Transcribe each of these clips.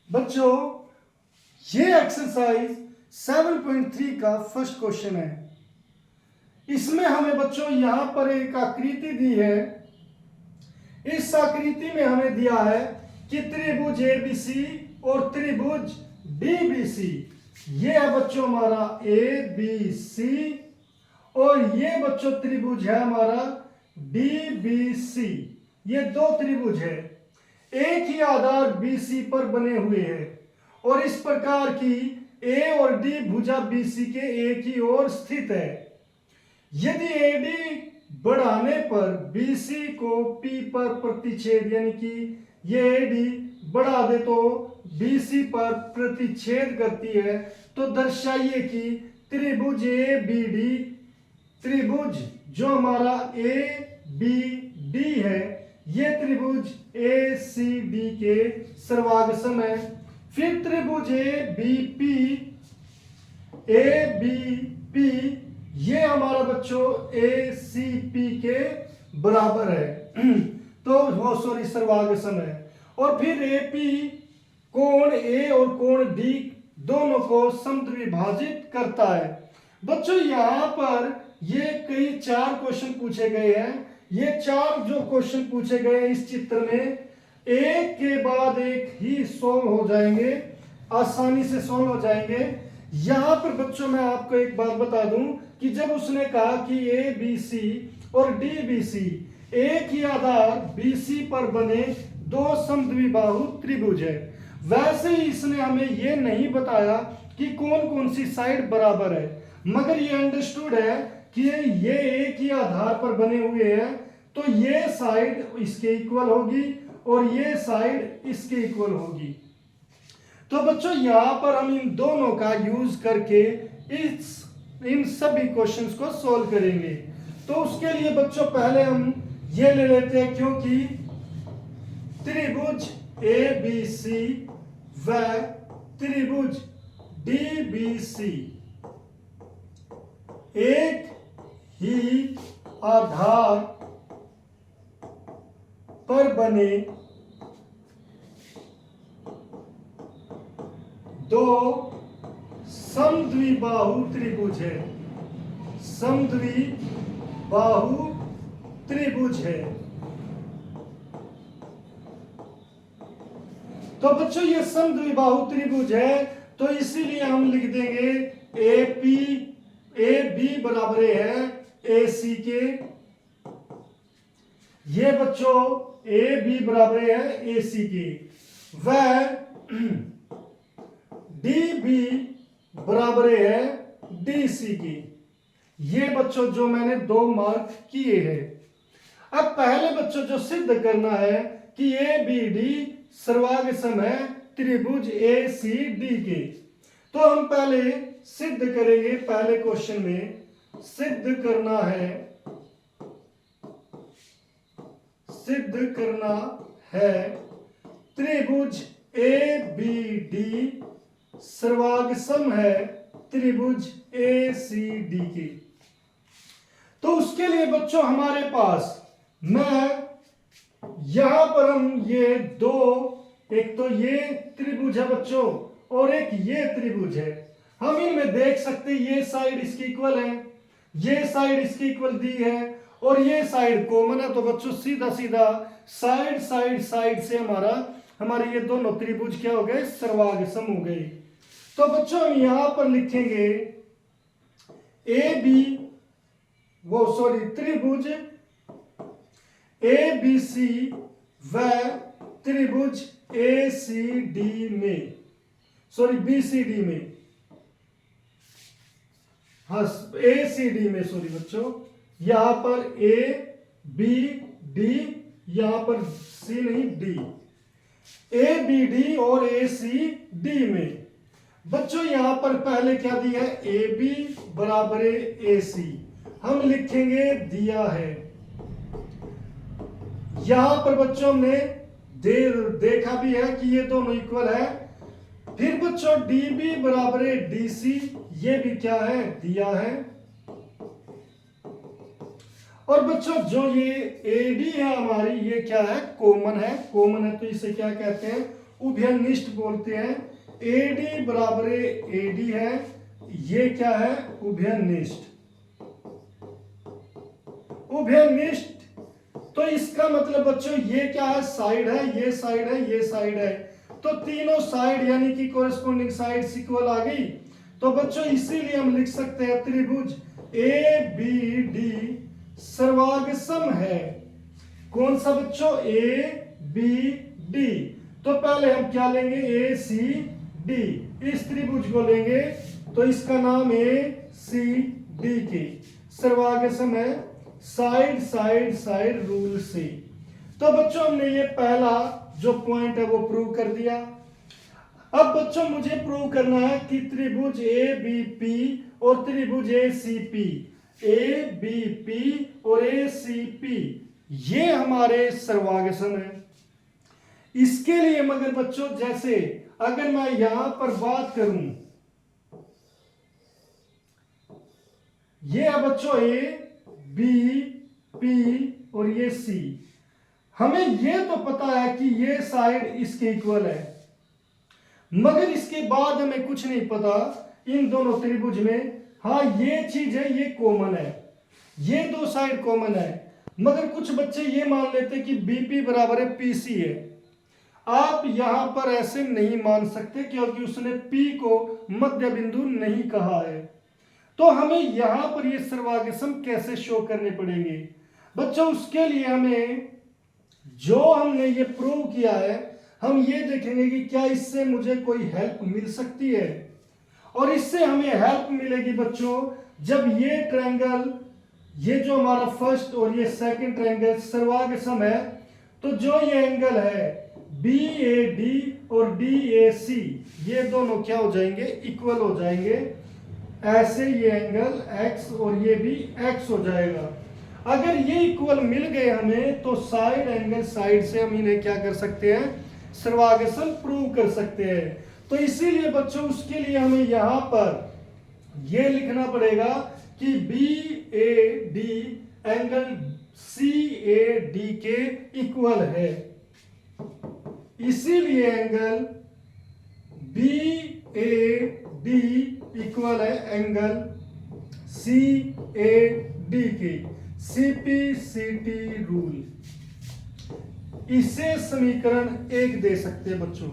बच्चों ये एक्सरसाइज 7.3 का फर्स्ट क्वेश्चन है। इसमें हमें बच्चों यहां पर एक आकृति दी है। इस आकृति में हमें दिया है कि त्रिभुज एबीसी और त्रिभुज डीबीसी, ये है बच्चों हमारा एबीसी, और ये बच्चों त्रिभुज है हमारा डीबीसी। ये दो त्रिभुज है, एक ही आधार बीसी पर बने हुए हैं और इस प्रकार की ए और डी भुजा बीसी के एक ही ओर स्थित है। यदि एडी बढ़ाने पर बीसी को पी पर प्रतिच्छेद, यानी कि ये एडी बढ़ा दे तो बीसी पर प्रतिच्छेद करती है, तो दर्शाइए कि त्रिभुज ए बी डी, त्रिभुज जो हमारा ए बी डी है, ये त्रिभुज ए सी डी के सर्वागसम है। फिर त्रिभुज ए बी पी, ये हमारा बच्चों ए सी पी के बराबर है, तो वो सॉरी सर्वागसम है। और फिर ए पी कोण ए और कोण डी दोनों को समद्विभाजित करता है। बच्चों यहां पर ये कई 4 क्वेश्चन पूछे गए हैं। ये 4 जो क्वेश्चन पूछे गए हैं इस चित्र में, एक के बाद एक ही सॉल्व हो जाएंगे, आसानी से सॉल्व हो जाएंगे। यहां पर बच्चों मैं आपको एक बात बता दूं कि जब उसने कहा कि ए बी सी और डी बी सी एक ही आधार बीसी पर बने दो समद्विबाहु त्रिभुज है, वैसे ही इसने हमें यह नहीं बताया कि कौन कौन सी साइड बराबर है, मगर ये अंडरस्टूड है कि ये एक ही आधार पर बने हुए हैं, तो ये साइड इसके इक्वल होगी और ये साइड इसके इक्वल होगी। तो बच्चों यहां पर हम इन दोनों का यूज करके इन सभी क्वेश्चंस को सॉल्व करेंगे। तो उसके लिए बच्चों पहले हम ये ले लेते हैं, क्योंकि त्रिभुज ए बी सी व त्रिभुज डी बी सी एक ही आधार पर बने दो समद्विबाहु त्रिभुज है, समद्विबाहु त्रिभुज है। तो बच्चों ये समद्विबाहु त्रिभुज है, तो इसीलिए हम लिख देंगे ए बी बराबर है ए सी के, ये बच्चों ए बी बराबर है ए सी के, व डी बी बराबर है डी सी की। ये बच्चों जो मैंने 2 मार्क किए हैं। अब पहले बच्चों जो सिद्ध करना है कि ए बी डी सर्वागसम है त्रिभुज ए सी डी के, तो हम पहले सिद्ध करेंगे। पहले क्वेश्चन में सिद्ध करना है त्रिभुज ए बी डी सर्वागसम है त्रिभुज ए सी डी की। तो उसके लिए बच्चों हमारे पास यहां पर हम ये दो, एक तो ये त्रिभुज है बच्चों और एक ये त्रिभुज है, हम इनमें देख सकते हैं ये साइड इसकी इक्वल है, ये साइड इसकी इक्वल दी है और ये साइड कॉमन है। तो बच्चों सीधा सीधा साइड से हमारे ये दोनों त्रिभुज क्या हो गए, सर्वागसम हो गए। तो बच्चों हम यहां पर लिखेंगे त्रिभुज ए बी सी व त्रिभुज ए सी डी में, बी सी डी में, हाँ ए सी डी में, बच्चों यहां पर ए बी डी, यहां पर सी नहीं डी, ए बी डी और ए सी डी में। बच्चों यहां पर पहले क्या दिया है, ए बी बराबर ए सी, हम लिखेंगे दिया है। यहां पर बच्चों हमने देखा भी है कि ये दोनों इक्वल है। फिर बच्चों डी बी बराबर डी सी, ये भी क्या है, दिया है। और बच्चों जो ये एडी है हमारी, ये क्या है, कॉमन है, तो इसे क्या कहते हैं, उभयनिष्ठ बोलते हैं। AD बराबर AD है, ये क्या है, उभयनिष्ठ। उभयनिष्ठ तो इसका मतलब बच्चों ये क्या है, साइड है, ये साइड है, ये साइड है, तो तीनों साइड यानी कि कोरेस्पोंडिंग साइड्स इक्वल आ गई। तो बच्चों इसीलिए हम लिख सकते हैं त्रिभुज ABD सर्वांगसम है। कौन सा बच्चों, ABD। तो पहले हम क्या लेंगे, ACD, इस त्रिभुज को लेंगे तो इसका नाम ACD की सर्वांगसम है, साइड साइड साइड रूल से। तो बच्चों हमने ये पहला जो पॉइंट है वो प्रूव कर दिया। अब बच्चों मुझे प्रूव करना है कि त्रिभुज ABP और त्रिभुज ABP और ACP ये हमारे सर्वांगसम है। इसके लिए मगर बच्चों जैसे अगर मैं यहां पर बात करूं, ये है बच्चों ABP और ये C, हमें ये तो पता है कि ये साइड इसके इक्वल है, मगर इसके बाद हमें कुछ नहीं पता इन दोनों त्रिभुज में। हाँ ये चीज है, ये कॉमन है, ये दो साइड कॉमन है, मगर कुछ बच्चे ये मान लेते कि BP बराबर है PC है। आप यहां पर ऐसे नहीं मान सकते क्योंकि उसने P को मध्य बिंदु नहीं कहा है। तो हमें यहां पर ये सर्वांगसम कैसे शो करने पड़ेंगे बच्चों, उसके लिए हमें जो हमने ये प्रूव किया है हम ये देखेंगे कि क्या इससे मुझे कोई हेल्प मिल सकती है। और इससे हमें हेल्प मिलेगी बच्चों जब ये ट्रायंगल, ये जो हमारा फर्स्ट और ये सेकंड ट्रायंगल सर्वांगसम है, तो जो ये एंगल है BAD और DAC ये दोनों क्या हो जाएंगे, इक्वल हो जाएंगे। ऐसे ये एंगल X और ये भी X हो जाएगा। अगर ये इक्वल मिल गए हमें तो साइड एंगल साइड से हम इन्हें क्या कर सकते हैं, सर्वांगसम प्रूव कर सकते हैं। तो इसीलिए बच्चों उसके लिए हमें यहां पर ये लिखना पड़ेगा कि BAD एंगल CAD के इक्वल है, इसीलिए एंगल BAD इक्वल है एंगल CAD के। CPCT रूल, इसे समीकरण 1 दे सकते हैं बच्चों।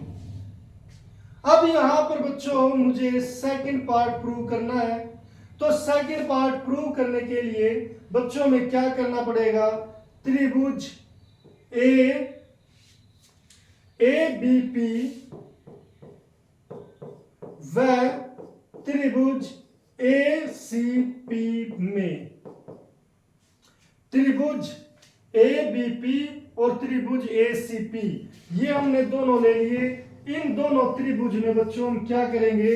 अब यहां पर बच्चों मुझे सेकंड पार्ट प्रूव करना है, तो सेकंड पार्ट प्रूव करने के लिए बच्चों में क्या करना पड़ेगा, त्रिभुज ABP व त्रिभुज ACP में, त्रिभुज ABP और त्रिभुज ACP ये हमने दोनों ले लिए। इन दोनों त्रिभुज में बच्चों हम क्या करेंगे,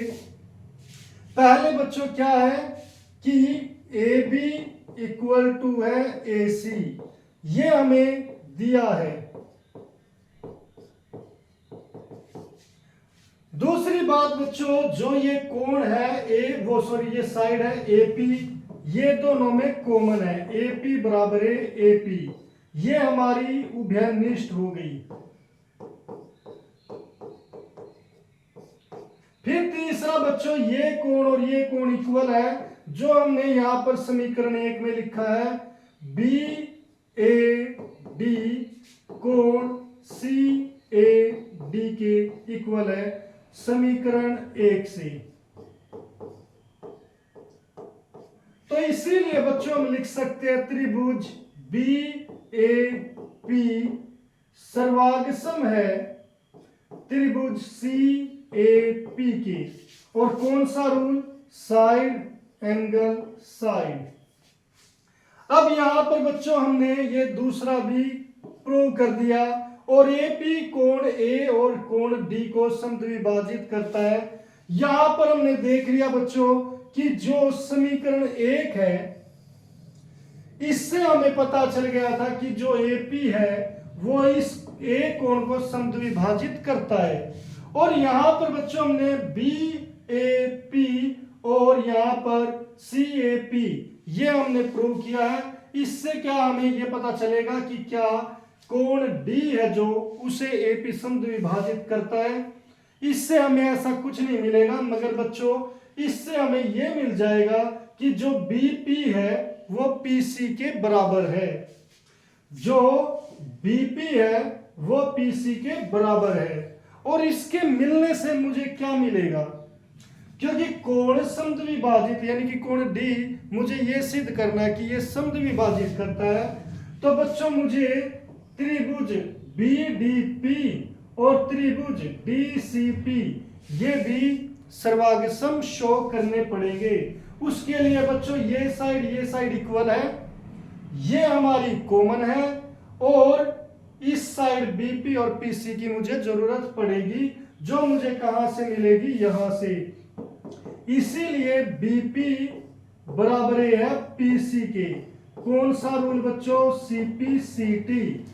पहले बच्चों क्या है कि AB इक्वल टू है AC, ये हमें दिया है। दूसरी बात बच्चों जो ये कोण है ये साइड है AP, ये दोनों में कॉमन है, AP बराबर है AP, ये हमारी उभयनिष्ठ हो गई। फिर तीसरा बच्चों ये कोण और ये कोण इक्वल है, जो हमने यहां पर समीकरण 1 में लिखा है BAD कोण CAD के इक्वल है समीकरण 1 से। तो इसीलिए बच्चों हम लिख सकते हैं त्रिभुज BAP सर्वांगसम है त्रिभुज CAP के। और कौन सा रूल, साइड एंगल साइड। अब यहां पर बच्चों हमने ये दूसरा भी प्रूव कर दिया, और AP कोण A और कोण D को समद्विभाजित करता है। यहां पर हमने देख लिया बच्चों कि जो समीकरण 1 है इससे हमें पता चल गया था कि जो AP है वो इस A कोण को समद्विभाजित करता है। और यहां पर बच्चों हमने BAP और यहां पर CAP ये हमने प्रूव किया है। इससे क्या हमें ये पता चलेगा कि क्या कोण डी है जो उसे एपी समद्विभाजित करता है। इससे हमें ऐसा कुछ नहीं मिलेगा, मगर बच्चों इससे हमें यह मिल जाएगा कि जो बीपी है वो पीसी के बराबर है। जो बीपी है वो पीसी के बराबर है। और इसके मिलने से मुझे क्या मिलेगा, क्योंकि कोण समद्विभाजित यानी कि कोण डी मुझे यह सिद्ध करना है कि यह समद्विभाजित करता है। तो बच्चों मुझे त्रिभुज बीडीपी और त्रिभुज डीसीपी ये भी सर्वांगसम शो करने पड़ेंगे। उसके लिए बच्चों ये साइड इक्वल है, ये हमारी कॉमन है, और इस साइड बीपी और पीसी की मुझे जरूरत पड़ेगी, जो मुझे कहां से मिलेगी, यहां से। इसीलिए बीपी बराबर है पीसी के। कौन सा रूल बच्चों, सीपीसीटी।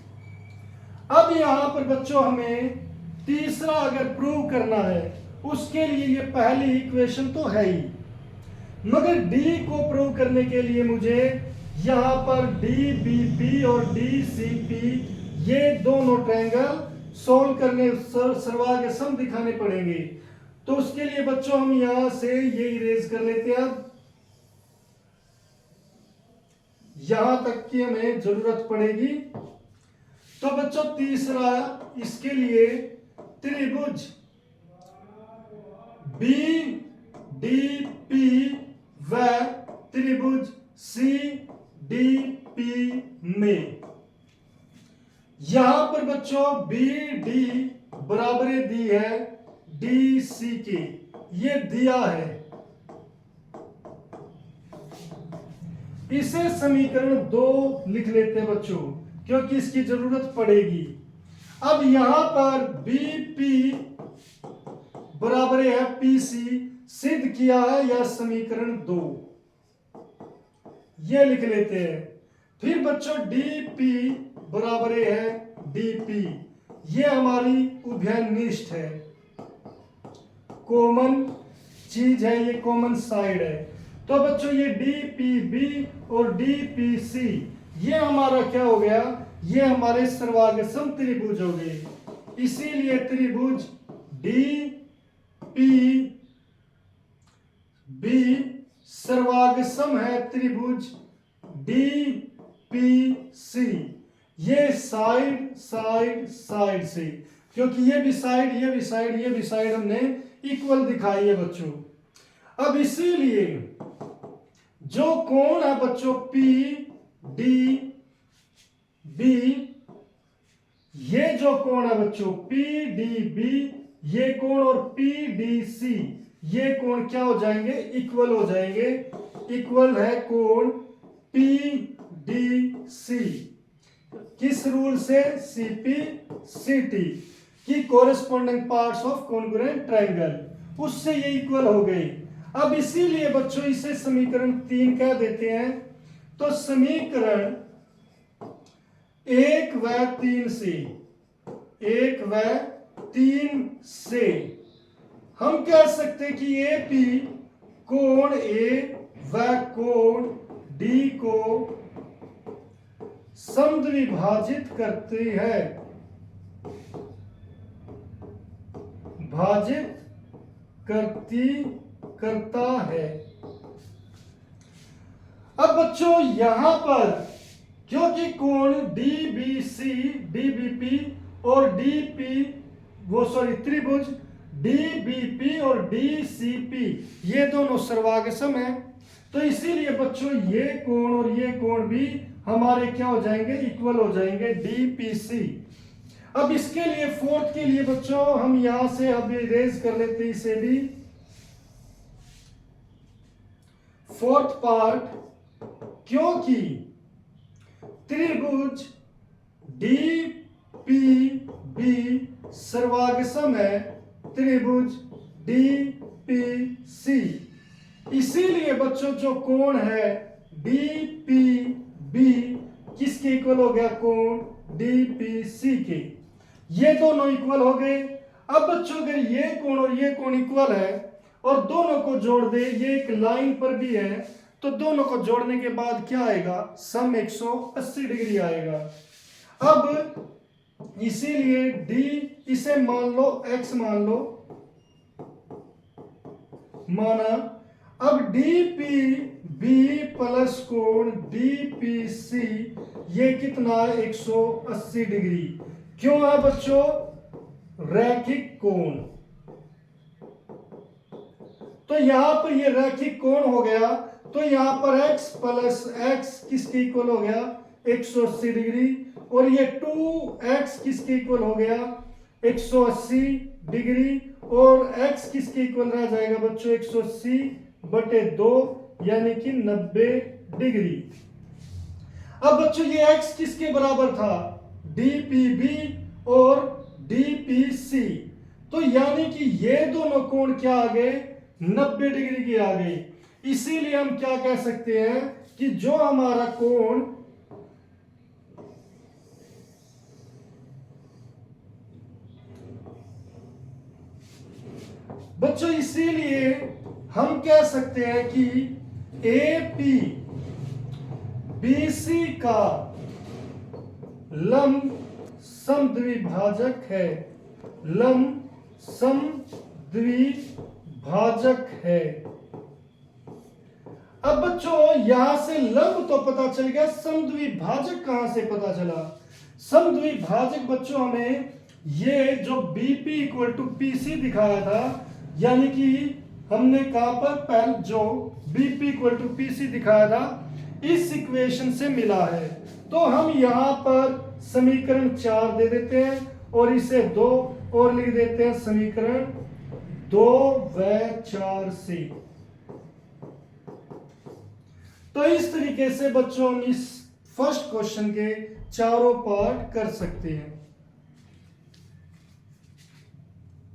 अब यहां पर बच्चों हमें तीसरा अगर प्रूव करना है, उसके लिए ये पहली इक्वेशन तो है ही, मगर डी को प्रूव करने के लिए मुझे यहां पर डी बीपी और डी सीपी ये दोनों ट्रायंगल सोल्व करने, सर्वांगसम दिखाने पड़ेंगे। तो उसके लिए बच्चों हम यहां से ये इरेज कर लेते हैं। यहां तक की हमें जरूरत पड़ेगी। तो बच्चों तीसरा इसके लिए त्रिभुज बी डी पी व त्रिभुज सी डी पी में, यहां पर बच्चों बी डी बराबर दी है डी सी के, ये दिया है। इसे समीकरण 2 लिख लेते हैं बच्चों, क्योंकि इसकी जरूरत पड़ेगी। अब यहां पर बीपी बराबर है पीसी सिद्ध किया है, यह समीकरण 2 ये लिख लेते हैं। फिर बच्चों डीपी बराबर है डीपी, ये हमारी उभयनिष्ठ है, कॉमन चीज है, ये कॉमन साइड है। तो बच्चों ये डीपीबी और डीपीसी ये हमारा क्या हो गया, ये हमारे सर्वांगसम त्रिभुज हो गए। इसीलिए त्रिभुज डीपीबी सर्वांगसम है त्रिभुज डीपीसी, ये साइड साइड साइड से, क्योंकि ये भी साइड ये भी साइड ये भी साइड हमने इक्वल दिखाई है बच्चों। अब इसीलिए जो कोण है बच्चों पी डी बी, ये जो कोण है बच्चों पी डी बी ये कोण और पी डी सी ये कोण क्या हो जाएंगे, इक्वल हो जाएंगे। इक्वल है कोण पी डी सी, किस रूल से, सीपी सीटी की corresponding parts of congruent triangle, उससे ये इक्वल हो गई। अब इसीलिए बच्चों इसे समीकरण 3 कह देते हैं। तो समीकरण 1 व 3 से, 1 व 3 से हम कह सकते हैं कि एपी कोण ए व कोण डी को समद्विभाजित करती है, भाजित करता है। अब बच्चों यहां पर क्योंकि कोण डीबीसी डीबीपी और त्रिभुज डीबीपी और डीसीपी ये दोनों सर्वांगसम है, तो इसीलिए बच्चों ये कोण और ये कोण भी हमारे क्या हो जाएंगे, इक्वल हो जाएंगे, डीपीसी। अब इसके लिए फोर्थ के लिए बच्चों हम यहां से अब इरेज कर लेते हैं इसे भी। फोर्थ पार्ट, क्योंकि त्रिभुज डीपीबी सर्वांगसम है त्रिभुज डीपीसी, इसीलिए बच्चों जो कोण है डीपीबी किसके इक्वल हो गया, कोण डीपीसी के, ये दोनों इक्वल हो गए। अब बच्चों अगर ये कोण और ये कोण इक्वल है और दोनों को जोड़ दे, ये एक लाइन पर भी है, तो दोनों को जोड़ने के बाद क्या आएगा, सम 180 डिग्री आएगा। अब इसीलिए डी, इसे मान लो x मान लो, माना। अब डीपी बी प्लस कोण डीपीसी ये कितना 180 डिग्री क्यों है बच्चों? रैखिक कोण। तो यहां पर ये रैखिक कोण हो गया, तो यहां पर x प्लस x किसके इक्वल हो गया? 180 डिग्री, और ये 2x किसके इक्वल हो गया? 180 डिग्री, और x किसके इक्वल रह जाएगा बच्चों? 180 बटे 2 यानी कि 90 डिग्री। अब बच्चों ये x किसके बराबर था? DPB और DPC। तो यानी कि ये दोनों कोण क्या आ गए? 90 डिग्री के आ गए। इसीलिए हम क्या कह सकते हैं कि जो हमारा कोण बच्चों, इसीलिए हम कह सकते हैं कि AP BC का लंब समद्विभाजक है, लंब समद्विभाजक है। अब बच्चों यहां से लंब तो पता चल गया, समद्विभाजक कहां से पता चला? समद्विभाजक बच्चों हमें ये जो BP इक्वल टू PC दिखाया था, यानी कि हमने कहां पर पहले जो BP इक्वल टू PC दिखाया था, इस इक्वेशन से मिला है। तो हम यहां पर समीकरण 4 दे देते हैं और इसे 2 और लिख देते हैं समीकरण 2 व 4 से। तो इस तरीके से बच्चों हम इस फर्स्ट क्वेश्चन के चारों पार्ट कर सकते हैं।